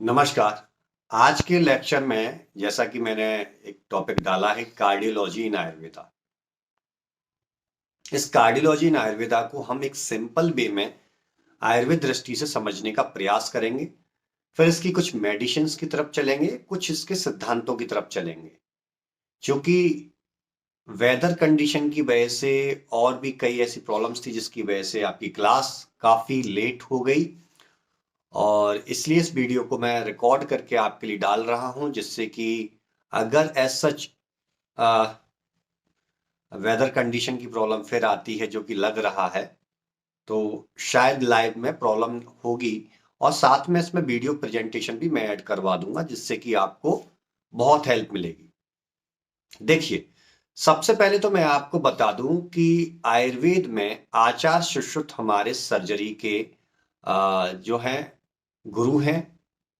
नमस्कार। आज के लेक्चर में जैसा कि मैंने एक टॉपिक डाला है कार्डियोलॉजी इन आयुर्वेदा। इस कार्डियोलॉजी इन आयुर्वेदा को हम एक सिंपल वे में आयुर्वेद दृष्टि से समझने का प्रयास करेंगे। फिर इसकी कुछ मेडिसिन्स की तरफ चलेंगे, कुछ इसके सिद्धांतों की तरफ चलेंगे। क्योंकि वेदर कंडीशन की वजह से और भी कई ऐसी प्रॉब्लम्स थी जिसकी वजह से आपकी क्लास काफी लेट हो गई, और इसलिए इस वीडियो को मैं रिकॉर्ड करके आपके लिए डाल रहा हूं, जिससे कि अगर एज सच वेदर कंडीशन की प्रॉब्लम फिर आती है जो कि लग रहा है, तो शायद लाइव में प्रॉब्लम होगी। और साथ में इसमें वीडियो प्रेजेंटेशन भी मैं ऐड करवा दूंगा, जिससे कि आपको बहुत हेल्प मिलेगी। देखिए, सबसे पहले तो मैं आपको बता दूं कि आयुर्वेद में आचार्य सुश्रुत हमारे सर्जरी के जो हैं गुरु हैं,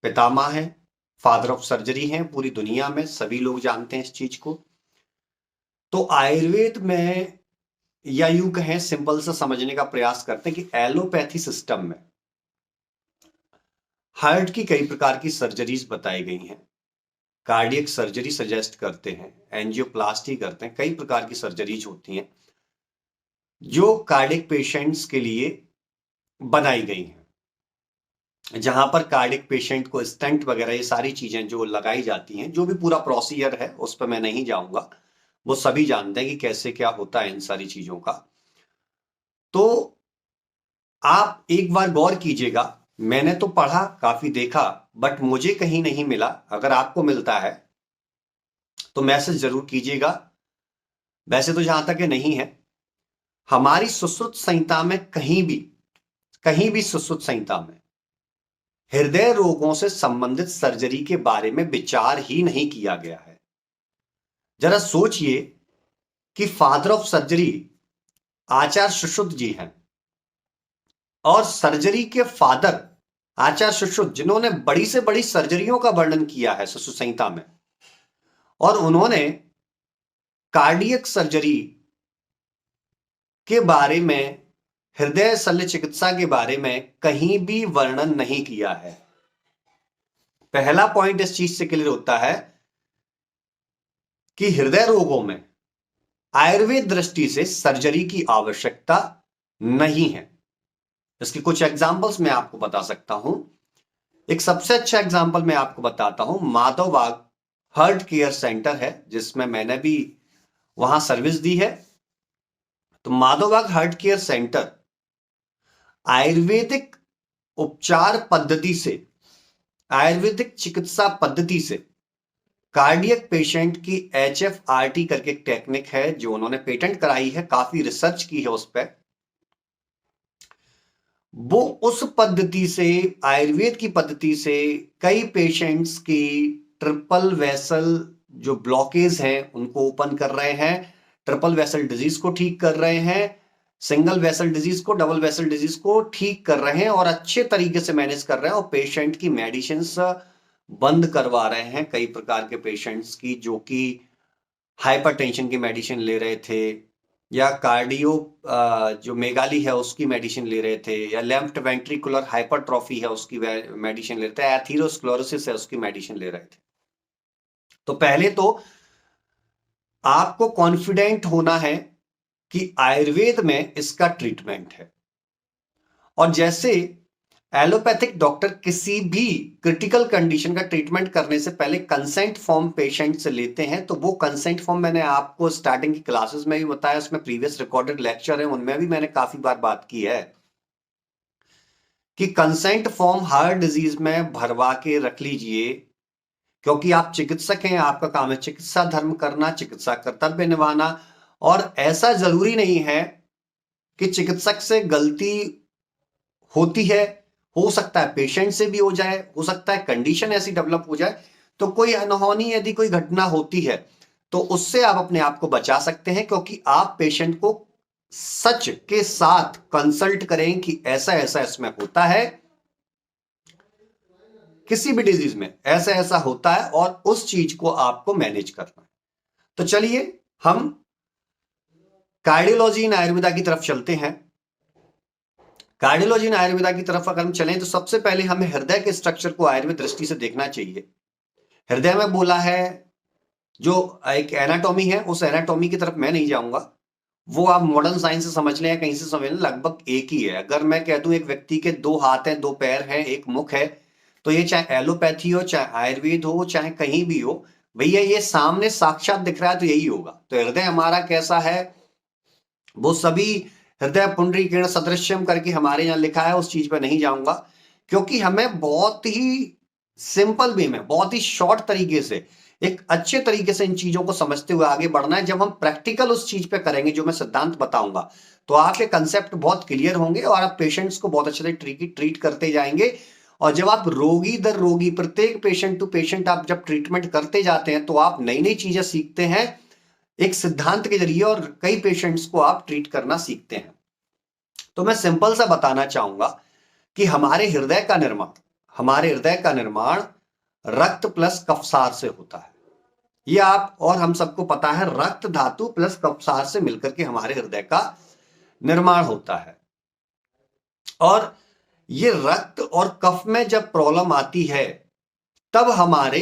पितामह हैं, फादर ऑफ सर्जरी हैं। पूरी दुनिया में सभी लोग जानते हैं इस चीज को। तो आयुर्वेद में, या यूं कहें, सिंपल से समझने का प्रयास करते हैं कि एलोपैथी सिस्टम में हार्ट की कई प्रकार की सर्जरीज बताई गई हैं। कार्डियक सर्जरी सजेस्ट करते हैं, एंजियोप्लास्टी करते हैं, कई प्रकार की सर्जरीज होती हैं जो कार्डियक पेशेंट्स के लिए बनाई गई हैं। जहां पर कार्डियक पेशेंट को स्टेंट वगैरह ये सारी चीजें जो लगाई जाती हैं, जो भी पूरा प्रोसीजर है उस पर मैं नहीं जाऊंगा, वो सभी जानते हैं कि कैसे क्या होता है इन सारी चीजों का। तो आप एक बार गौर कीजिएगा, मैंने तो पढ़ा, काफी देखा, बट मुझे कहीं नहीं मिला। अगर आपको मिलता है तो मैसेज जरूर कीजिएगा। वैसे तो जहां तक है नहीं है, हमारी सुश्रुत संहिता में कहीं भी सुश्रुत संहिता में हृदय रोगों से संबंधित सर्जरी के बारे में विचार ही नहीं किया गया है। जरा सोचिए कि फादर ऑफ सर्जरी आचार्य सुश्रुत जी हैं, और सर्जरी के फादर आचार्य सुश्रुत, जिन्होंने बड़ी से बड़ी सर्जरियों का वर्णन किया है सुश्रुत संहिता में, और उन्होंने कार्डियक सर्जरी के बारे में, हृदय शल्य चिकित्सा के बारे में कहीं भी वर्णन नहीं किया है। पहला पॉइंट इस चीज से क्लियर होता है कि हृदय रोगों में आयुर्वेद दृष्टि से सर्जरी की आवश्यकता नहीं है। इसके कुछ एग्जांपल्स मैं आपको बता सकता हूं। एक सबसे अच्छा एग्जांपल मैं आपको बताता हूं, माधवबाग हार्ट केयर सेंटर है, जिसमें मैंने भी वहां सर्विस दी है। तो Madhavbaug heart care centre ayurvedic उपचार पद्धति से, आयुर्वेदिक चिकित्सा पद्धति से कार्डियक पेशेंट की HFRT करके एक टेक्निक है जो उन्होंने पेटेंट कराई है, काफी रिसर्च की है उस पर। वो उस पद्धति से, आयुर्वेद की पद्धति से, कई पेशेंट्स की ट्रिपल वेसल जो ब्लॉकेज हैं उनको ओपन कर रहे हैं, ट्रिपल वेसल डिजीज को ठीक कर रहे हैं, सिंगल वेसल डिजीज को, डबल वेसल डिजीज को ठीक कर रहे हैं, और अच्छे तरीके से मैनेज कर रहे हैं। और पेशेंट की मेडिसिन बंद करवा रहे हैं, कई प्रकार के पेशेंट्स की जो कि हाइपरटेंशन की मेडिसिन ले रहे थे, या कार्डियो जो मेगाली है उसकी मेडिसिन ले रहे थे, या लेफ्ट वेंट्रिकुलर हाइपरट्रॉफी है उसकी मेडिसिन ले रहे थे, एथेरोस्क्लेरोसिस है उसकी मेडिसिन ले रहे थे। तो पहले तो आपको कॉन्फिडेंट होना है कि आयुर्वेद में इसका ट्रीटमेंट है। और जैसे एलोपैथिक डॉक्टर किसी भी क्रिटिकल कंडीशन का ट्रीटमेंट करने से पहले कंसेंट फॉर्म पेशेंट से लेते हैं, तो वो कंसेंट फॉर्म मैंने आपको स्टार्टिंग की क्लासेस में भी बताया, उसमें प्रीवियस रिकॉर्डेड लेक्चर है, उनमें भी मैंने काफी बार बात की है कि कंसेंट फॉर्म हर डिजीज में भरवा के रख लीजिए। क्योंकि आप चिकित्सक हैं, आपका काम है चिकित्सा धर्म करना, चिकित्सा कर्तव्य निभाना। और ऐसा जरूरी नहीं है कि चिकित्सक से गलती होती है, हो सकता है पेशेंट से भी हो जाए, हो सकता है कंडीशन ऐसी डेवलप हो जाए। तो कोई अनहोनी यदि कोई घटना होती है तो उससे आप अपने आप को बचा सकते हैं, क्योंकि आप पेशेंट को सच के साथ कंसल्ट करें कि ऐसा ऐसा इसमें होता है, किसी भी डिजीज में ऐसा ऐसा होता है, और उस चीज को आपको मैनेज करना है। तो चलिए हम कार्डियोलॉजी इन आयुर्वेदा की तरफ चलते हैं। कार्डियोलॉजी एंड आयुर्वेदा की तरफ अगर हम चलें तो सबसे पहले हमें हृदय के स्ट्रक्चर को आयुर्वेद दृष्टि से देखना चाहिए। हृदय में बोला है, जो एक एनाटॉमी है, उस एनाटॉमी की तरफ मैं नहीं जाऊंगा, वो आप मॉडर्न साइंस से समझ लें या कहीं से समझ लें, लगभग एक ही है। अगर मैं कह दूं एक व्यक्ति के 2 हाथ हैं, 2 पैर हैं, एक मुख है, तो ये चाहे एलोपैथी हो, चाहे आयुर्वेद हो, चाहे कहीं भी हो, भैया ये सामने साक्षात दिख रहा है तो यही होगा। तो हृदय हमारा कैसा है, वो सभी हृदय पुंडरीकीर्ण सदृश्यम करके हमारे यहाँ लिखा है, उस चीज पे नहीं जाऊंगा, क्योंकि हमें बहुत ही सिंपल वे में, बहुत ही शॉर्ट तरीके से, एक अच्छे तरीके से इन चीजों को समझते हुए आगे बढ़ना है। जब हम प्रैक्टिकल उस चीज पे करेंगे, जो मैं सिद्धांत बताऊंगा, तो आपके कंसेप्ट बहुत क्लियर होंगे और आप पेशेंट्स को बहुत अच्छे से ट्रीट करते जाएंगे। और जब आप रोगी दर रोगी, प्रत्येक पेशेंट टू पेशेंट आप जब ट्रीटमेंट करते जाते हैं, तो आप नई नई चीजें सीखते हैं एक सिद्धांत के जरिए, और कई पेशेंट्स को आप ट्रीट करना सीखते हैं। तो मैं सिंपल सा बताना चाहूंगा कि हमारे हृदय का निर्माण रक्त प्लस कफसार से होता है। ये आप और हम सबको पता है, रक्त धातु प्लस कफसार से मिलकर के हमारे हृदय का निर्माण होता है। और ये रक्त और कफ में जब प्रॉब्लम आती है, तब हमारे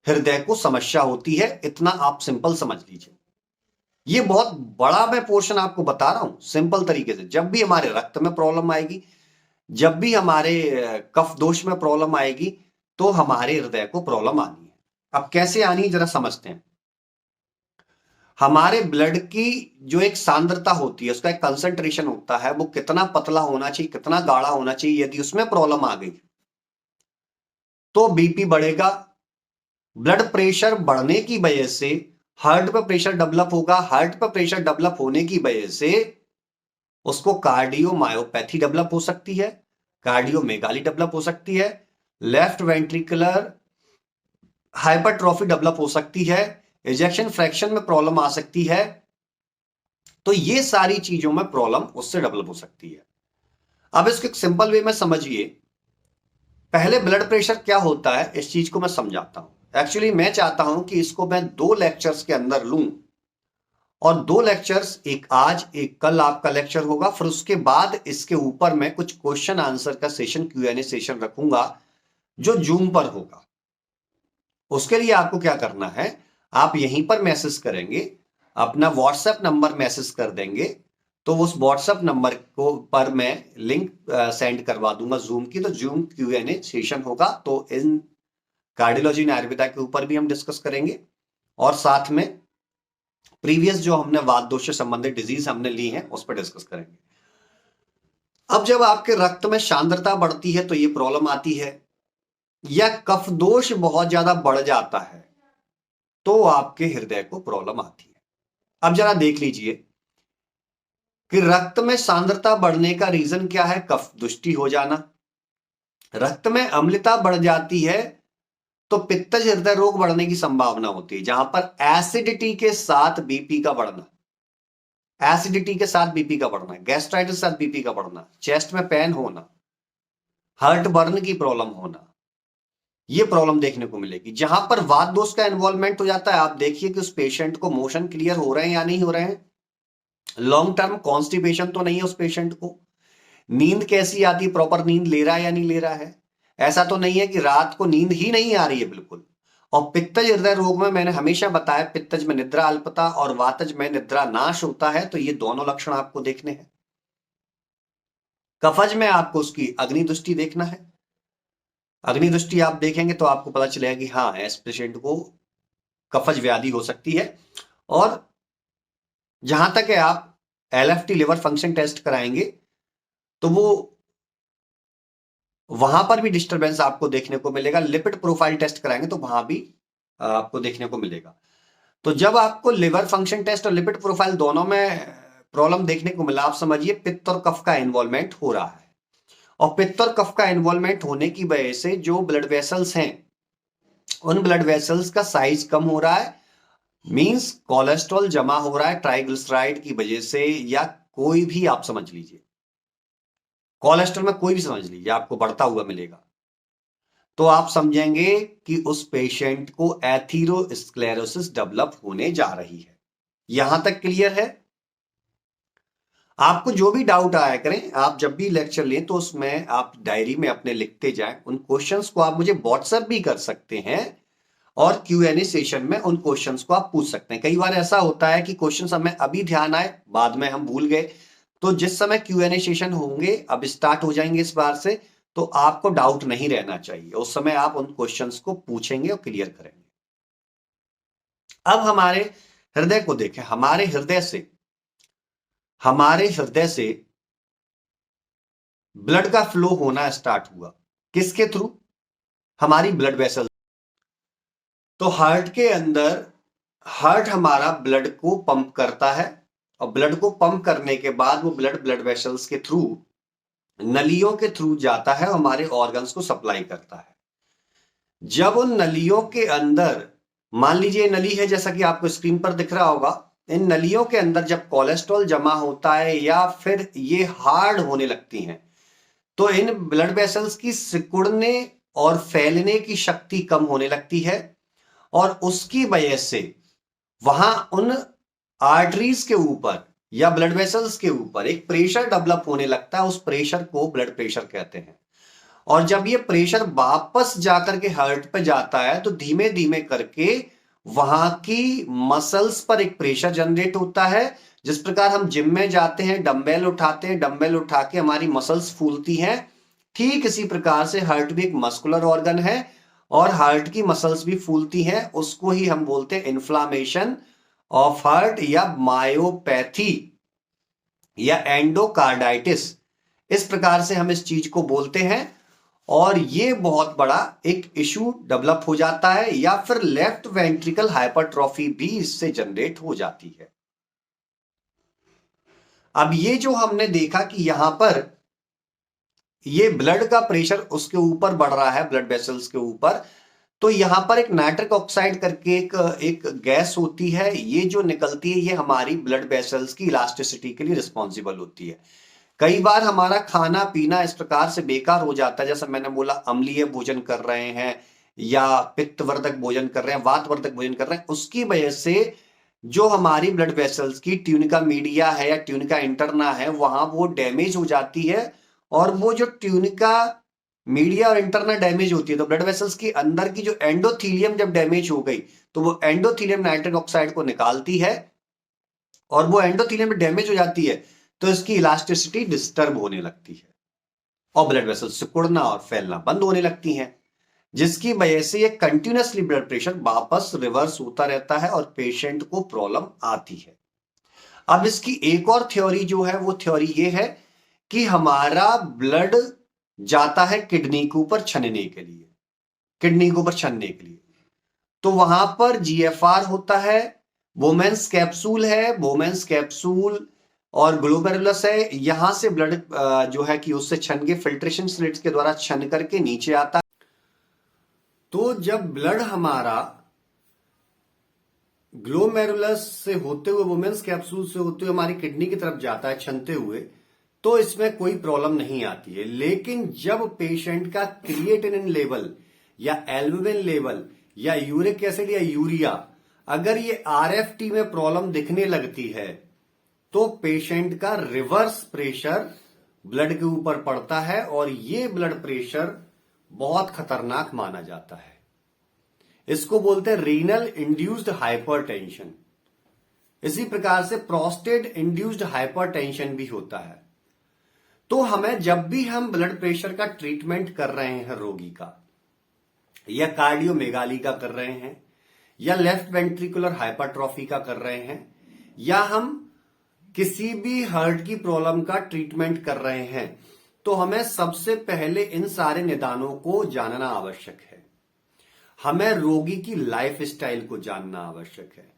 हृदय को समस्या होती है। इतना आप सिंपल समझ लीजिए। ये बहुत बड़ा मैं पोर्शन आपको बता रहा हूं सिंपल तरीके से। जब भी हमारे रक्त में प्रॉब्लम आएगी, जब भी हमारे कफ दोष में प्रॉब्लम आएगी, तो हमारे हृदय को प्रॉब्लम आनी है। अब कैसे आनी है जरा समझते हैं। हमारे ब्लड की जो एक सांद्रता होती है, उसका एक कंसंट्रेशन होता है, वो कितना पतला होना चाहिए, कितना गाढ़ा होना चाहिए। यदि उसमें प्रॉब्लम आ गई तो बीपी बढ़ेगा। ब्लड प्रेशर बढ़ने की वजह से हार्ट पर प्रेशर डेवलप होगा। हार्ट पर प्रेशर डेवलप होने की वजह से उसको कार्डियोमायोपैथी डेवलप हो सकती है, कार्डियोमेगाली डेवलप हो सकती है, लेफ्ट वेंट्रिकुलर हाइपरट्रॉफी डेवलप हो सकती है, इजेक्शन फ्रैक्शन में प्रॉब्लम आ सकती है। तो ये सारी चीजों में प्रॉब्लम उससे डेवलप हो सकती है। अब इसको एक सिंपल वे में समझिए। पहले ब्लड प्रेशर क्या होता है, इस चीज को मैं समझाता हूं। एक्चुअली मैं चाहता हूं कि इसको मैं 2 लेक्चर्स के अंदर लूं, और 2 लेक्चर्स, एक आज एक कल आपका लेक्चर होगा, फिर उसके बाद इसके ऊपर मैं कुछ क्वेश्चन आंसर का सेशन, Q&A सेशन रखूंगा, जो जूम पर होगा। उसके लिए आपको क्या करना है, आप यहीं पर मैसेज करेंगे, अपना व्हाट्सएप नंबर मैसेज कर देंगे, तो उस व्हाट्सएप नंबर को पर मैं लिंक सेंड करवा दूंगा जूम की। तो जूम Q&A सेशन होगा, तो इन कार्डियोलॉजी एंड आयुर्वेदा के ऊपर भी हम डिस्कस करेंगे, और साथ में प्रीवियस जो हमने वात दोष से संबंधित डिजीज हमने ली है उस पर डिस्कस करेंगे। अब जब आपके रक्त में सांद्रता बढ़ती है तो ये प्रॉब्लम आती है, या कफ दोष बहुत ज्यादा बढ़ जाता है तो आपके हृदय को प्रॉब्लम आती है। अब जरा देख लीजिए कि रक्त में सांद्रता बढ़ने का रीजन क्या है, कफ दुष्टि हो जाना। रक्त में अम्लता बढ़ जाती है तो पित्तज हृदय रोग बढ़ने की संभावना होती है, जहां पर एसिडिटी के साथ बीपी का बढ़ना, एसिडिटी के साथ बीपी का बढ़ना, गैस्ट्राइटिस के साथ बीपी का बढ़ना, चेस्ट में पेन होना, हार्ट बर्न की प्रॉब्लम होना, ये प्रॉब्लम देखने को मिलेगी। जहां पर वात दोष का इन्वॉल्वमेंट हो जाता है, आप देखिए कि उस पेशेंट को मोशन क्लियर हो रहे हैं या नहीं हो रहे हैं, लॉन्ग टर्म कॉन्स्टिपेशन तो नहीं है उस पेशेंट को, नींद कैसी आती है, प्रॉपर नींद ले रहा है या नहीं ले रहा है, ऐसा तो नहीं है कि रात को नींद ही नहीं आ रही है बिल्कुल। और पित्तज हृदय रोग में मैंने हमेशा बताया, पित्तज में निद्रा अल्पता और वातज में निद्रा नाश होता है, तो ये दोनों लक्षण आपको देखने हैं। कफज में आपको उसकी अग्नि दृष्टि देखना है। अग्नि दृष्टि आप देखेंगे तो आपको पता चलेगा कि हाँ, इस पेशेंट को कफज व्याधि हो सकती है। और जहां तक है, आप LFT लिवर फंक्शन टेस्ट कराएंगे तो वो वहां पर भी डिस्टरबेंस आपको देखने को मिलेगा। लिपिड प्रोफाइल टेस्ट कराएंगे तो वहां भी आपको देखने को मिलेगा। तो जब आपको लिवर फंक्शन टेस्ट और लिपिड प्रोफाइल दोनों में प्रॉब्लम देखने को मिला, आप समझिए पित्त और कफ का इन्वॉल्वमेंट हो रहा है। और पित्त और कफ का इन्वॉल्वमेंट होने की वजह से जो ब्लड वेसल्स हैं, उन ब्लड वेसल्स का साइज कम हो रहा है, मींस कोलेस्ट्रॉल जमा हो रहा है ट्राइग्लिसराइड की वजह से, या कोई भी आप समझ लीजिए, कोलेस्ट्रॉल में कोई भी समझ लीजिए आपको बढ़ता हुआ मिलेगा, तो आप समझेंगे कि उस पेशेंट को एथीरोस्क्लेरोसिस डेवलप होने जा रही है। यहां तक क्लियर है। आपको जो भी डाउट आया करें, आप जब भी लेक्चर लें तो उसमें आप डायरी में अपने लिखते जाएं। उन क्वेश्चंस को आप मुझे व्हाट्सएप भी कर सकते हैं और Q&A सेशन में उन क्वेश्चंस को आप पूछ सकते हैं। कई बार ऐसा होता है कि क्वेश्चंस हमें अभी ध्यान आए, बाद में हम भूल गए, तो जिस समय Q&A सेशन होंगे, अब स्टार्ट हो जाएंगे इस बार से, तो आपको डाउट नहीं रहना चाहिए, उस समय आप उन क्वेश्चंस को पूछेंगे और क्लियर करेंगे। अब हमारे हृदय को देखें। हमारे हृदय से ब्लड का फ्लो होना स्टार्ट हुआ, किसके थ्रू? हमारी ब्लड वेसल। तो हार्ट के अंदर, हार्ट हमारा ब्लड को पंप करता है, और ब्लड को पंप करने के बाद वो ब्लड वेसल्स के थ्रू, नलियों के थ्रू जाता है, हमारे ऑर्गन्स को सप्लाई करता है। जब उन नलियों के अंदर, मान लीजिए नली है जैसा कि आपको स्क्रीन पर दिख रहा होगा, इन नलियों के अंदर जब कोलेस्ट्रॉल जमा होता है या फिर ये हार्ड होने लगती हैं, तो इन ब्लड वेसल्स की सिकुड़ने और फैलने की शक्ति कम होने लगती है, और उसकी वजह से वहां उन आर्टरीज के ऊपर या ब्लड वेसल्स के ऊपर एक प्रेशर डेवलप होने लगता है। उस प्रेशर को ब्लड प्रेशर कहते हैं। और जब ये प्रेशर वापस जाकर के हार्ट पे जाता है, तो धीमे धीमे करके वहां की मसल्स पर एक प्रेशर जनरेट होता है। जिस प्रकार हम जिम में जाते हैं, डंबल उठाते हैं, डंबल उठा के हमारी मसल्स फूलती हैं, ठीक इसी प्रकार से हार्ट भी एक मस्कुलर ऑर्गन है और हार्ट की मसल्स भी फूलती हैं। उसको ही हम बोलते हैं इन्फ्लामेशन ऑफ हार्ट या मायोपैथी या एंडोकार्डाइटिस। इस प्रकार से हम इस चीज को बोलते हैं, और ये बहुत बड़ा एक इशू डेवलप हो जाता है, या फिर लेफ्ट वेंट्रिकल हाइपरट्रॉफी भी इससे जनरेट हो जाती है। अब ये जो हमने देखा कि यहां पर ये ब्लड का प्रेशर उसके ऊपर बढ़ रहा है, ब्लड वेसल्स के ऊपर, तो यहां पर एक नाइट्रिक ऑक्साइड करके एक गैस होती है, ये जो निकलती है, ये हमारी ब्लड वेसल्स की इलास्टिसिटी के लिए रिस्पॉन्सिबल होती है। कई बार हमारा खाना पीना इस प्रकार से बेकार हो जाता है, जैसा मैंने बोला, अम्लीय भोजन कर रहे हैं या पित्तवर्धक भोजन कर रहे हैं, वातवर्धक भोजन कर रहे हैं, उसकी वजह से जो हमारी ब्लड वेसल्स की ट्यूनिका मीडिया है या ट्यूनिका इंटरना है, वहां वो डैमेज हो जाती है। और वो जो ट्यूनिका मीडिया और इंटरना डैमेज होती है, तो ब्लड वेसल्स की अंदर की जो एंडोथीलियम जब डैमेज हो गई, तो वो एंडोथीलियम नाइट्रिक ऑक्साइड को निकालती है, और वो एंडोथीलियम डैमेज हो जाती है, तो इसकी इलास्टिसिटी डिस्टर्ब होने लगती है और ब्लड वेसल्स सिकुड़ना और फैलना बंद होने लगती हैं, जिसकी वजह से ये कंटिन्यूअसली ब्लड प्रेशर वापस रिवर्स होता रहता है और पेशेंट को प्रॉब्लम आती है। अब इसकी एक और थ्योरी जो है, वो थ्योरी ये है कि हमारा ब्लड जाता है किडनी के ऊपर छनने के लिए, किडनी के ऊपर छनने के लिए, तो वहां पर GFR होता है, वोमेंस कैप्सूल है, वोमेंस कैप्सूल और ग्लोमेरुलस है। यहां से ब्लड जो है कि उससे छन के फिल्ट्रेशन स्लिट्स के द्वारा छन करके नीचे आता है। तो जब ब्लड हमारा ग्लोमेरुलस से होते हुए, वोमेंस कैप्सूल से होते हुए हमारी किडनी की तरफ जाता है छनते हुए, तो इसमें कोई प्रॉब्लम नहीं आती है। लेकिन जब पेशेंट का क्रिएटिनिन लेवल या एल्बुमिन लेवल या यूरिक एसिड या यूरिया, अगर ये RFT में प्रॉब्लम दिखने लगती है, तो पेशेंट का रिवर्स प्रेशर ब्लड के ऊपर पड़ता है, और ये ब्लड प्रेशर बहुत खतरनाक माना जाता है। इसको बोलते हैं रीनल इंड्यूस्ड हाइपरटेंशन। इसी प्रकार से प्रोस्टेट इंड्यूस्ड हाइपरटेंशन भी होता है। तो हमें जब भी हम ब्लड प्रेशर का ट्रीटमेंट कर रहे हैं रोगी का, या कार्डियोमेगाली का कर रहे हैं, या लेफ्ट वेंट्रिकुलर हाइपरट्रॉफी का कर रहे हैं, या हम किसी भी हार्ट की प्रॉब्लम का ट्रीटमेंट कर रहे हैं, तो हमें सबसे पहले इन सारे निदानों को जानना आवश्यक है। हमें रोगी की लाइफ स्टाइल को जानना आवश्यक है,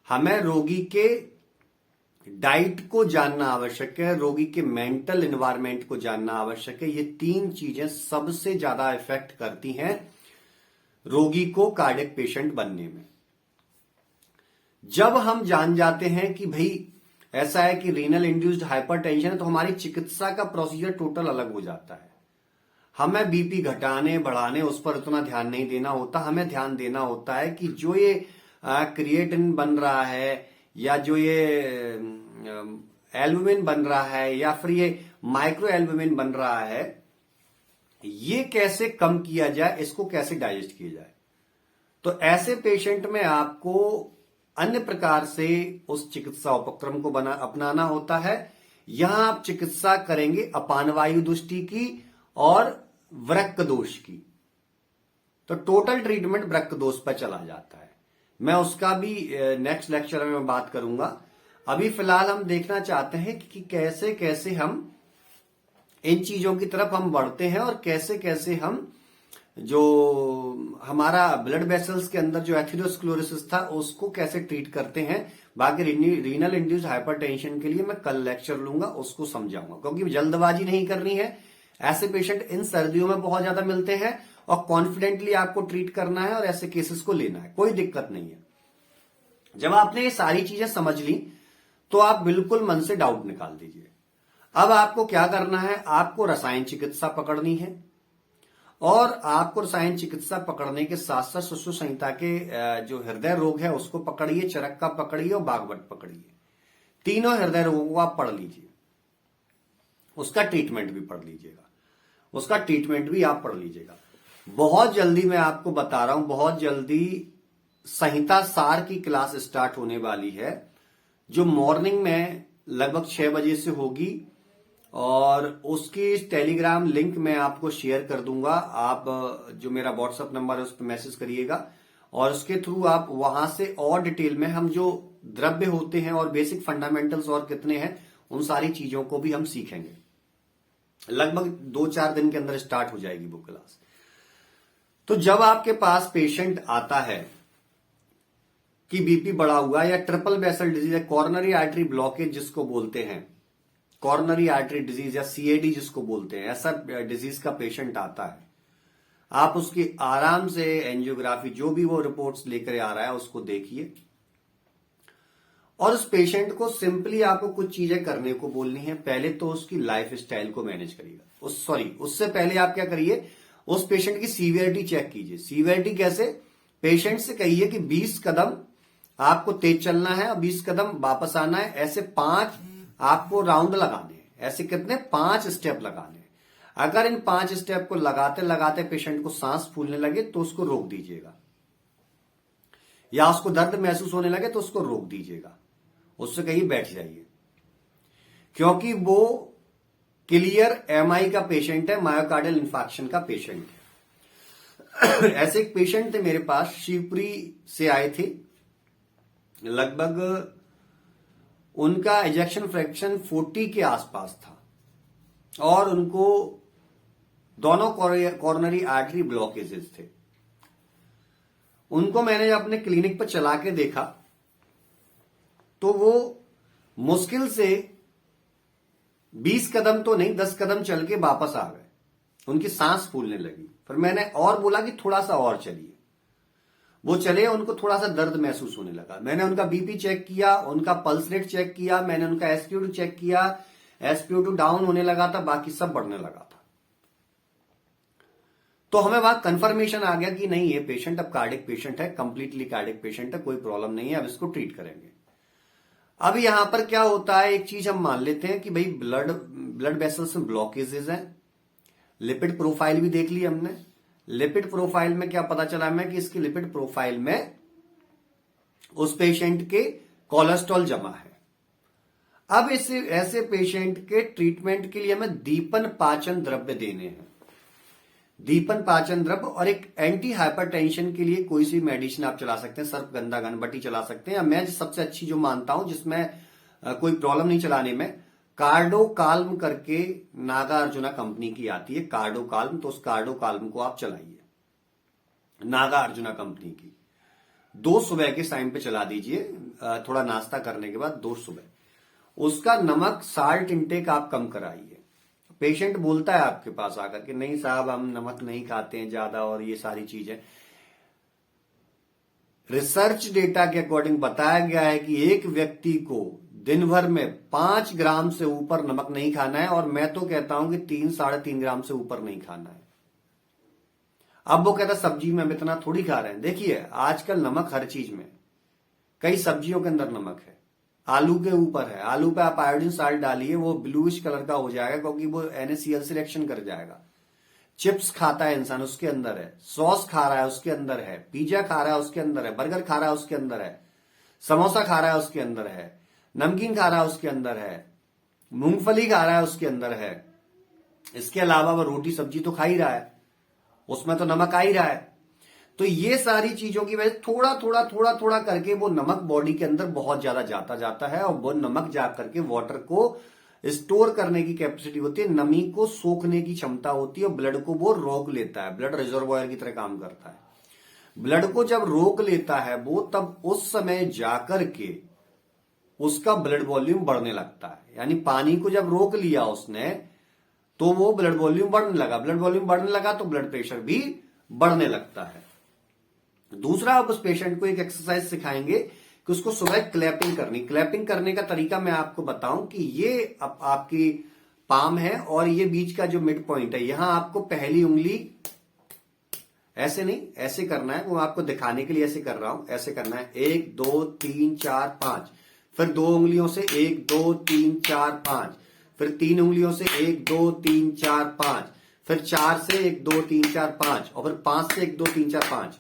हमें रोगी के डाइट को जानना आवश्यक है, रोगी के मेंटल एनवायरनमेंट को जानना आवश्यक है। ये तीन चीजें सबसे ज्यादा इफेक्ट करती हैं रोगी को कार्डियक पेशेंट बनने में। जब हम जान जाते हैं कि भाई ऐसा है कि रीनल इंड्यूस्ड हाइपरटेंशन है, तो हमारी चिकित्सा का प्रोसीजर टोटल अलग हो जाता है। हमें बीपी घटाने बढ़ाने उस पर उतना ध्यान नहीं देना होता। हमें ध्यान देना होता है कि जो ये क्रिएटिनिन बन रहा है, या जो ये एल्बुमिन बन रहा है या फिर ये माइक्रो एल्बुमिन बन रहा है, ये कैसे कम किया जाए, इसको कैसे डाइजेस्ट किया जाए। तो ऐसे पेशेंट में आपको अन्य प्रकार से उस चिकित्सा उपक्रम को अपनाना होता है। यहां आप चिकित्सा करेंगे अपानवायु दुष्टि की और वृक्क दोष की। तो टोटल ट्रीटमेंट वृक्क दोष पर चला जाता है। मैं उसका भी नेक्स्ट लेक्चर में बात करूंगा। अभी फिलहाल हम देखना चाहते हैं कि कैसे कैसे हम इन चीजों की तरफ हम बढ़ते हैं और कैसे कैसे हम जो हमारा ब्लड वेसल्स के अंदर जो एथेरोस्क्लेरोसिस था उसको कैसे ट्रीट करते हैं। बाकी रीनल इंड्यूस्ड हाइपरटेंशन के लिए मैं कल लेक्चर लूंगा, उसको समझाऊंगा, क्योंकि जल्दबाजी नहीं करनी है। ऐसे पेशेंट इन सर्दियों में बहुत ज्यादा मिलते हैं और कॉन्फिडेंटली आपको ट्रीट करना है और ऐसे केसेस को लेना है, कोई दिक्कत नहीं है। जब आपने ये सारी चीजें समझ ली तो आप बिल्कुल मन से डाउट निकाल दीजिए। अब आपको क्या करना है, आपको रसायन चिकित्सा पकड़नी है और आपको रसायन चिकित्सा पकड़ने के साथ साथ सुश्रुत संहिता के जो हृदय रोग है उसको पकड़िए, चरक का पकड़िए और बागवट पकड़िए। तीनों हृदय रोगों को आप पढ़ लीजिए, उसका ट्रीटमेंट भी पढ़ लीजिएगा, उसका ट्रीटमेंट भी आप पढ़ लीजिएगा। बहुत जल्दी मैं आपको बता रहा हूं, बहुत जल्दी संहिता सार की क्लास स्टार्ट होने वाली है, जो मॉर्निंग में लगभग 6 बजे से होगी और उसकी टेलीग्राम लिंक मैं आपको शेयर कर दूंगा। आप जो मेरा व्हाट्सएप नंबर है उस पर मैसेज करिएगा और उसके थ्रू आप वहां से और डिटेल में हम जो द्रव्य होते हैं और बेसिक फंडामेंटल्स और कितने हैं उन सारी चीजों को भी हम सीखेंगे। लगभग 2-4 दिन के अंदर स्टार्ट हो जाएगी वो क्लास। तो जब आपके पास पेशेंट आता है कि बीपी बढ़ा हुआ या ट्रिपल वेसल डिजीज है, कॉर्नरी आर्टरी ब्लॉकेज जिसको बोलते हैं, कॉर्नरी आर्टरी डिजीज या सीएडी जिसको बोलते हैं, ऐसा डिजीज का पेशेंट आता है, आप उसकी आराम से एंजियोग्राफी जो भी वो रिपोर्ट्स लेकर आ रहा है उसको देखिए और उस पेशेंट को सिंपली आपको कुछ चीजें करने को बोलनी है। पहले तो उसकी लाइफ स्टाइल को मैनेज करिएगा। उससे पहले आप क्या करिए, उस पेशेंट की सीवियरिटी चेक कीजिए। सीवियरिटी कैसे, पेशेंट से कहिए कि 20 कदम आपको तेज चलना है और 20 कदम वापस आना है, ऐसे 5 आपको राउंड लगाने हैं। ऐसे कितने, 5 स्टेप लगाने हैं। अगर इन 5 स्टेप को लगाते लगाते पेशेंट को सांस फूलने लगे तो उसको रोक दीजिएगा, या उसको दर्द महसूस होने लगे तो उसको रोक दीजिएगा, उससे कहीं बैठ जाइए, क्योंकि वो क्लियर एमआई का पेशेंट है, मायोकार्डियल इंफार्क्शन का पेशेंट है। ऐसे एक पेशेंट थे मेरे पास, शिवपुरी से आए थे। लगभग उनका इजेक्शन फ्रैक्शन 40 के आसपास था और उनको दोनों कॉर्नरी आर्टरी ब्लॉकेजेस थे। उनको मैंने अपने क्लिनिक पर चला के देखा तो वो मुश्किल से 20 कदम तो नहीं, 10 कदम चल के वापस आ गए। उनकी सांस फूलने लगी। फिर मैंने और बोला कि थोड़ा सा और चलिए। वो चले, उनको थोड़ा सा दर्द महसूस होने लगा। मैंने उनका बीपी चेक किया, उनका पल्स रेट चेक किया, मैंने उनका SpO2 चेक किया। SpO2 डाउन होने लगा था, बाकी सब बढ़ने लगा था। तो हमें वहां कंफर्मेशन आ गया कि नहीं, ये पेशेंट अब कार्डिक पेशेंट है, कंप्लीटली कार्डिक पेशेंट है, कोई प्रॉब्लम नहीं है, अब इसको ट्रीट करेंगे। अब यहां पर क्या होता है, एक चीज हम मान लेते हैं कि भाई ब्लड वेसल्स में ब्लॉकेजेस हैं। लिपिड प्रोफाइल भी देख ली हमने। लिपिड प्रोफाइल में क्या पता चला हमें कि इसकी लिपिड प्रोफाइल में उस पेशेंट के कोलेस्ट्रॉल जमा है। अब ऐसे पेशेंट के ट्रीटमेंट के लिए हमें दीपन पाचन द्रव्य देने हैं। दीपन पाचन द्रव्य और एक एंटी हाइपरटेंशन के लिए कोई सी मेडिसिन आप चला सकते हैं, सर्पगंधा घनबटी चला सकते हैं, या मैं सबसे अच्छी जो मानता हूं जिसमें कोई प्रॉब्लम नहीं चलाने में, कार्डोकाल्म करके नागार्जुना कंपनी की आती है, कार्डोकाल्म। तो उस कार्डोकाल्म को आप चलाइए, नागार्जुना कंपनी की। 2 सुबह के टाइम पे चला दीजिए, थोड़ा नाश्ता करने के बाद 2 सुबह। उसका नमक साल्ट इंटेक आप कम कराइए। पेशेंट बोलता है आपके पास आकर कि नहीं साहब, हम नमक नहीं खाते हैं ज्यादा और ये सारी चीजें। रिसर्च डेटा के अकॉर्डिंग बताया गया है कि एक व्यक्ति को दिन भर में 5 ग्राम से ऊपर नमक नहीं खाना है, और मैं तो कहता हूं कि 3-3.5 ग्राम से ऊपर नहीं खाना है। अब वो कहता सब्जी में हम इतना थोड़ी खा रहे हैं। देखिए आजकल नमक हर चीज में, कई सब्जियों के अंदर नमक है, आलू के ऊपर है, आलू पे आप आयोडीन साल्ट डालिए, वो ब्लूइश कलर का हो जाएगा क्योंकि वो NaCl से रिएक्शन कर जाएगा। चिप्स खाता है इंसान, उसके अंदर है। सॉस खा रहा है, उसके अंदर है। पिज्जा खा रहा है, उसके अंदर है। बर्गर खा रहा है, उसके अंदर है। समोसा खा रहा है, उसके अंदर है। नमकीन खा रहा है, उसके अंदर है। मूंगफली खा रहा है, उसके अंदर है। इसके अलावा वो रोटी सब्जी तो खा ही रहा है, उसमें तो नमक आ ही रहा है। तो ये सारी चीजों की वजह से थोड़ा थोड़ा थोड़ा थोड़ा करके वो नमक बॉडी के अंदर बहुत ज्यादा जाता जाता है, और वो नमक जा करके वाटर को स्टोर करने की कैपेसिटी होती है, नमी को सोखने की क्षमता होती है, और ब्लड को वो रोक लेता है। ब्लड रिजर्वॉयर की तरह काम करता है। ब्लड को जब रोक लेता है वो, तब उस समय जाकर के उसका ब्लड वॉल्यूम बढ़ने लगता है। यानी पानी को जब रोक लिया उसने तो वो ब्लड वॉल्यूम बढ़ने लगा। ब्लड वॉल्यूम बढ़ने लगा तो ब्लड प्रेशर भी बढ़ने लगता है। दूसरा, आप उस पेशेंट को एक एक्सरसाइज सिखाएंगे कि उसको सुबह क्लैपिंग करनी। क्लैपिंग करने का तरीका मैं आपको बताऊं कि ये आपकी पाम है और ये बीच का जो मिड पॉइंट है, यहां आपको पहली उंगली ऐसे नहीं, ऐसे करना है। वो आपको दिखाने के लिए ऐसे कर रहा हूं, ऐसे करना है। 1 2 3 4 5, फिर 2 उंगलियों से 1 2 3 4 5, फिर 3 उंगलियों से 1 2 3 4 5, फिर 4 से 1 2 3 4 5, और फिर 5 से 1 2 3 4 5,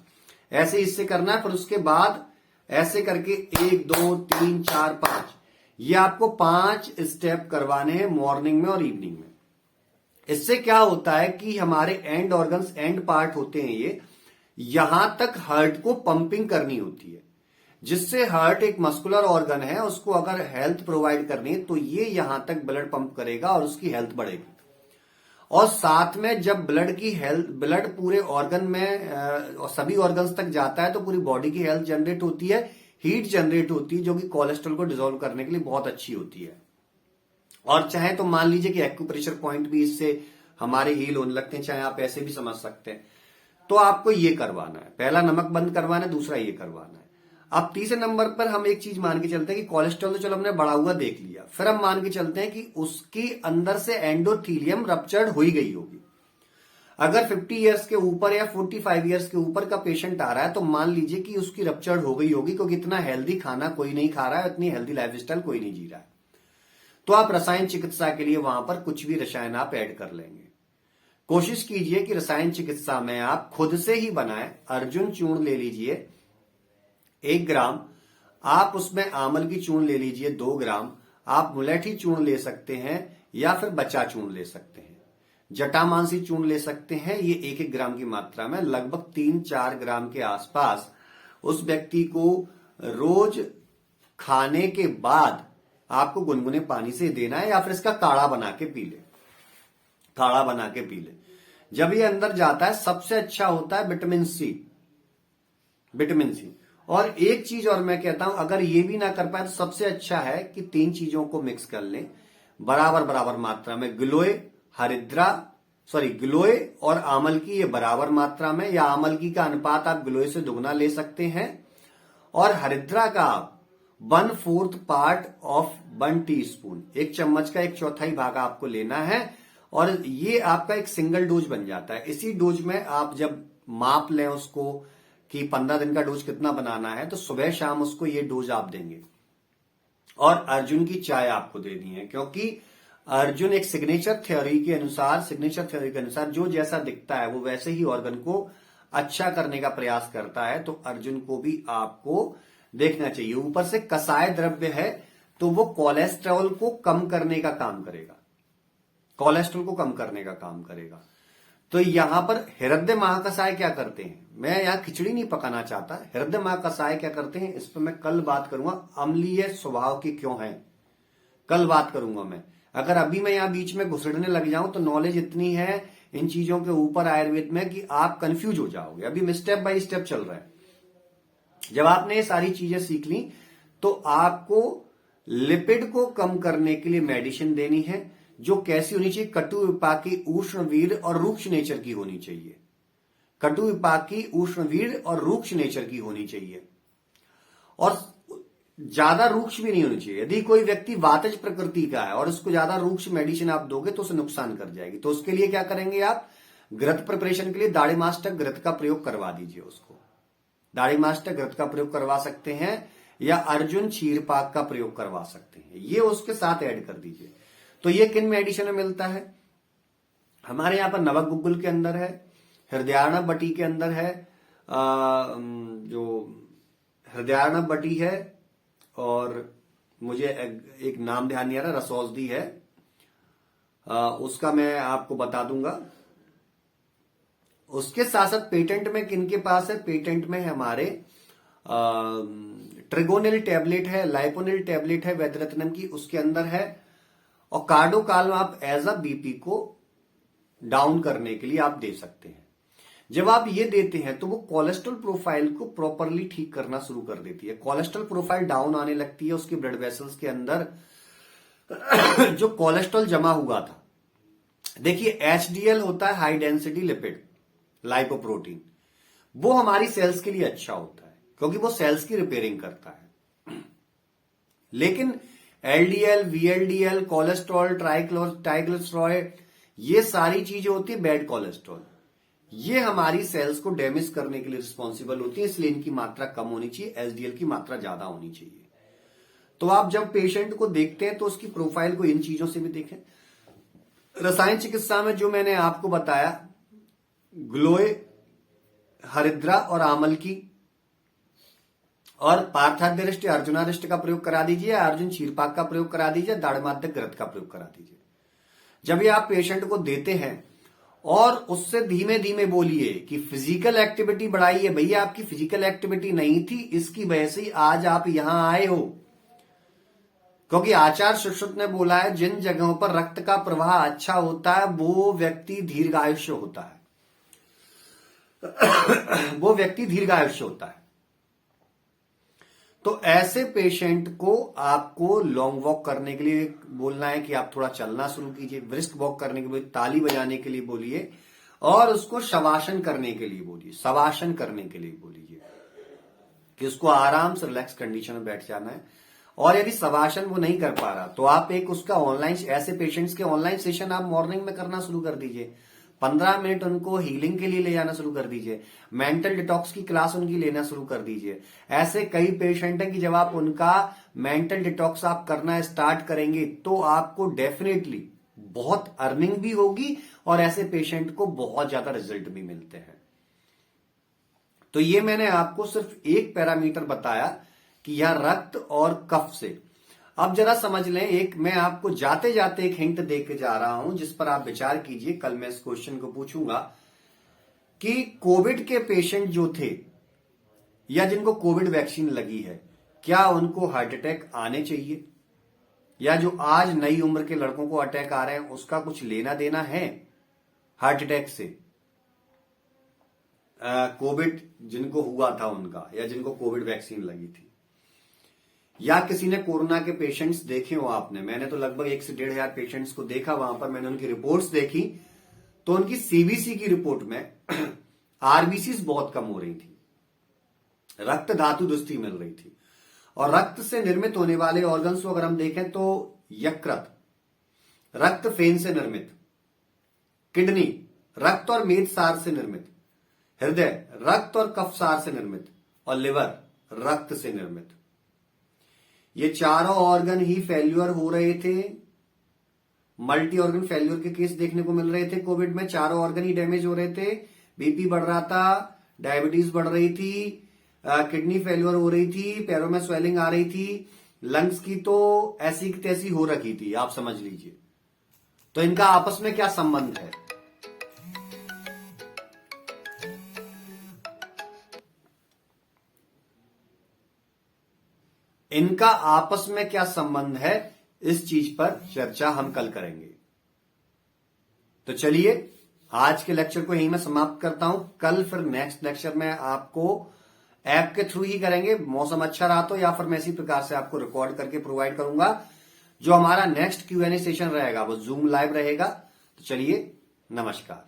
ऐसे इससे करना है। फिर उसके बाद ऐसे करके 1 2 3 4 5, ये आपको 5 स्टेप करवाने हैं मॉर्निंग में और इवनिंग में। इससे क्या होता है कि हमारे एंड ऑर्गन्स, एंड पार्ट होते हैं ये, यहां तक हार्ट को पंपिंग करनी होती है, जिससे हार्ट एक मस्कुलर ऑर्गन है, उसको अगर हेल्थ प्रोवाइड करनी है तो ये यहां तक ब्लड पंप करेगा और उसकी हेल्थ बढ़ेगी। और साथ में जब ब्लड पूरे ऑर्गन में और सभी ऑर्गन्स तक जाता है तो पूरी बॉडी की हेल्थ जनरेट होती है, हीट जनरेट होती है, जो कि कोलेस्ट्रॉल को डिसॉल्व करने के लिए बहुत अच्छी होती है। और चाहे तो मान लीजिए कि एक्यूप्रेशर पॉइंट भी इससे हमारे हील होने लगते हैं, चाहे आप ऐसे भी समझ सकते हैं। तो आपको ये करवाना है, पहला नमक बंद करवाना है, दूसरा ये करवाना है। अब तीसरे नंबर पर हम एक चीज मान के चलते हैं कि कोलेस्ट्रॉल तो चलो हमने बढ़ा हुआ देख लिया, फिर हम मान के चलते हैं कि उसकी अंदर से एंडोथीलियम रप्चर्ड हो ही गई होगी। अगर 50 इयर्स के ऊपर या 45 इयर्स के ऊपर का पेशेंट आ रहा है तो मान लीजिए कि उसकी रप्चर्ड हो गई होगी, क्योंकि इतना हेल्दी खाना कोई नहीं खा रहा है, इतनी हेल्दी लाइफस्टाइल कोई नहीं जी रहा है। तो आप रसायन चिकित्सा के लिए वहां पर कुछ भी रसायन आप ऐड कर लेंगे। कोशिश कीजिए कि रसायन चिकित्सा में आप खुद से ही बनाएं। अर्जुन चूर्ण ले लीजिए 1 ग्राम, आप उसमें आमल की चूर्ण ले लीजिए 2 ग्राम, आप मुलेठी चूर्ण ले सकते हैं या फिर बचा चूर्ण ले सकते हैं, जटामांसी चूर्ण ले सकते हैं। ये 1-1 ग्राम की मात्रा में लगभग 3-4 ग्राम के आसपास उस व्यक्ति को रोज खाने के बाद आपको गुनगुने पानी से देना है, या फिर इसका काढ़ा बना के पी ले, काढ़ा बना के पी ले। जब ये अंदर जाता है सबसे अच्छा होता है विटामिन सी, विटामिन सी। और एक चीज और मैं कहता हूं, अगर ये भी ना कर पाए तो सबसे अच्छा है कि 3 चीजों को मिक्स कर लें बराबर बराबर मात्रा में। गिलोय और आमल की ये बराबर मात्रा में, या आमल की का अनुपात आप गिलोय से दुगना ले सकते हैं, और हरिद्रा का आप 1/4 पार्ट ऑफ 1 टीस्पून, 1 चम्मच का 1/4 भाग आपको लेना है, और ये आपका एक सिंगल डोज बन जाता है। इसी डोज में आप जब माप लें उसको कि 15 दिन का डोज कितना बनाना है, तो सुबह शाम उसको ये डोज आप देंगे। और अर्जुन की चाय आपको देनी है, क्योंकि अर्जुन एक सिग्नेचर थ्योरी के अनुसार जो जैसा दिखता है वो वैसे ही ऑर्गन को अच्छा करने का प्रयास करता है। तो अर्जुन को भी आपको देखना चाहिए। ऊपर से कसाय द्रव्य है तो वो कोलेस्ट्रॉल को कम करने का काम करेगा, कोलेस्ट्रॉल को कम करने का काम करेगा। तो यहां पर हृदय महाकसाय क्या करते हैं, मैं यहां खिचड़ी नहीं पकाना चाहता, हृदय महाकसाय क्या करते हैं इस पर मैं कल बात करूंगा। अम्लीय स्वभाव के क्यों हैं, कल बात करूंगा मैं। अगर अभी मैं यहां बीच में घुसड़ने लग जाऊं तो नॉलेज इतनी है इन चीजों के ऊपर आयुर्वेद में कि आप कंफ्यूज हो जाओगे। अभी मैं स्टेप बाय स्टेप चल रहा है। जब आपने ये सारी चीजें सीख ली तो आपको लिपिड को कम करने के लिए मेडिसिन देनी है, जो कैसी होनी चाहिए, कटु विपाकी, उष्णवीर और रूक्ष नेचर की होनी चाहिए। कटु विपाकी, उष्णवीर और रूक्ष नेचर की होनी चाहिए, और ज्यादा रूक्ष भी नहीं होनी चाहिए। यदि कोई व्यक्ति वातज प्रकृति का है और उसको ज्यादा रूक्ष मेडिसिन आप दोगे तो उसे नुकसान कर जाएगी। तो उसके लिए क्या करेंगे आप, घृत प्रिपरेशन के लिए दाढ़ीमास्टक घृत का प्रयोग करवा दीजिए उसको। दाढ़ीमास्टक घृत का प्रयोग करवा सकते हैं, या अर्जुन क्षीरपाक का प्रयोग करवा सकते हैं। ये उसके साथ ऐड कर दीजिए। तो ये किन मेडिसिन में मिलता है? हमारे यहाँ पर नवक गुग्गुल के अंदर है, हृदयार्णव बटी के अंदर है, जो हृदयार्णव बटी है, और मुझे एक नाम ध्यान नहीं आ रहा, रसौषधि है, उसका मैं आपको बता दूंगा। उसके साथ साथ पेटेंट में किनके पास है? पेटेंट में हमारे ट्रिगोनिल टैबलेट है, लाइपोनिल टैबलेट है वैद्यरत्नम की, उसके अंदर है। और कार्डोकाल आप एज अ बीपी को डाउन करने के लिए आप दे सकते हैं। जब आप ये देते हैं तो वो कोलेस्ट्रॉल प्रोफाइल को प्रॉपरली ठीक करना शुरू कर देती है। कोलेस्ट्रॉल प्रोफाइल डाउन आने लगती है, उसके ब्लड वेसल्स के अंदर जो कोलेस्ट्रॉल जमा हुआ था, देखिए एचडीएल होता है हाई डेंसिटी लिपिड लाइपोप्रोटीन, वो हमारी सेल्स के लिए अच्छा होता है क्योंकि वो सेल्स की रिपेयरिंग करता है। लेकिन एलडीएल, वीएलडीएल, कोलेस्ट्रॉल, ट्राइग्लिसराइड, ये सारी चीजें होती है बैड कोलेस्ट्रॉल, ये हमारी सेल्स को डैमेज करने के लिए रिस्पॉन्सिबल होती है, इसलिए इनकी मात्रा कम होनी चाहिए, एचडीएल की मात्रा ज्यादा होनी चाहिए। तो आप जब पेशेंट को देखते हैं तो उसकी प्रोफाइल को इन चीजों से भी देखें। रसायन चिकित्सा में जो मैंने आपको बताया, ग्लोए, हरिद्रा और आमल की और पार्थाद्यरिष्ट या अर्जुनारिष्ट का प्रयोग करा दीजिए, अर्जुन क्षीरपाक का प्रयोग करा दीजिए, दाड़माद्य ग्रत का प्रयोग करा दीजिए। जब ये आप पेशेंट को देते हैं और उससे धीमे धीमे बोलिए कि फिजिकल एक्टिविटी बढ़ाइए, भैया आपकी फिजिकल एक्टिविटी नहीं थी, इसकी वजह से आज आप यहां आए हो। क्योंकि आचार्य सुश्रुत ने बोला है जिन जगहों पर रक्त का प्रवाह अच्छा होता है वो व्यक्ति दीर्घायुष्य होता है, वो व्यक्ति दीर्घायुष्य होता है। तो ऐसे पेशेंट को आपको लॉन्ग वॉक करने के लिए बोलना है कि आप थोड़ा चलना शुरू कीजिए, ब्रिस्क वॉक करने के लिए, ताली बजाने के लिए बोलिए, और उसको शवासन करने के लिए बोलिए, शवासन करने के लिए बोलिए कि उसको आराम से रिलैक्स कंडीशन में बैठ जाना है। और यदि शवासन वो नहीं कर पा रहा तो आप एक उसका ऑनलाइन, ऐसे पेशेंट्स के ऑनलाइन सेशन आप मॉर्निंग में करना शुरू कर दीजिए, 15 मिनट उनको हीलिंग के लिए ले जाना शुरू कर दीजिए, मेंटल डिटॉक्स की क्लास उनकी लेना शुरू कर दीजिए। ऐसे कई पेशेंट हैं कि जब आप उनका मेंटल डिटॉक्स आप करना स्टार्ट करेंगे तो आपको डेफिनेटली बहुत अर्निंग भी होगी और ऐसे पेशेंट को बहुत ज्यादा रिजल्ट भी मिलते हैं। तो ये मैंने आपको सिर्फ एक पैरामीटर बताया कि यह रक्त और कफ से। अब जरा समझ लें, एक मैं आपको जाते जाते एक हिंट देके जा रहा हूं जिस पर आप विचार कीजिए। कल मैं इस क्वेश्चन को पूछूंगा कि कोविड के पेशेंट जो थे या जिनको कोविड वैक्सीन लगी है, क्या उनको हार्ट अटैक आने चाहिए, या जो आज नई उम्र के लड़कों को अटैक आ रहे हैं उसका कुछ लेना देना है हार्ट अटैक से? कोविड जिनको हुआ था उनका, या जिनको कोविड वैक्सीन लगी थी, या किसी ने कोरोना के पेशेंट्स देखे हो आपने, मैंने तो लगभग 1 से 1,500 पेशेंट्स को देखा, वहां पर मैंने उनकी रिपोर्ट्स देखी तो उनकी सीबीसी की रिपोर्ट में आरबीसी बहुत कम हो रही थी, रक्त धातु दुस्ती मिल रही थी, और रक्त से निर्मित होने वाले ऑर्गन्स को अगर हम देखें तो यकृत रक्त फेन से निर्मित, किडनी रक्त और मेद सार से निर्मित, हृदय रक्त और कफ सार से निर्मित, और लिवर रक्त से निर्मित। ये चारों ऑर्गन ही फेल्यूर हो रहे थे, मल्टी ऑर्गन फेल्यूर के केस देखने को मिल रहे थे कोविड में, चारों ऑर्गन ही डैमेज हो रहे थे, बीपी बढ़ रहा था, डायबिटीज बढ़ रही थी, किडनी फेल्यूर हो रही थी, पैरों में स्वेलिंग आ रही थी, लंग्स की तो ऐसी की तैसी हो रखी थी, आप समझ लीजिए। तो इनका आपस में क्या संबंध है? इनका आपस में क्या संबंध है, इस चीज पर चर्चा हम कल करेंगे। तो चलिए आज के लेक्चर को यहीं मैं समाप्त करता हूं। कल फिर नेक्स्ट लेक्चर में आपको ऐप के थ्रू ही करेंगे, मौसम अच्छा रहा तो, या फिर मैं इसी प्रकार से आपको रिकॉर्ड करके प्रोवाइड करूंगा। जो हमारा नेक्स्ट Q&A सेशन रहेगा वो जूम लाइव रहेगा। तो चलिए, नमस्कार।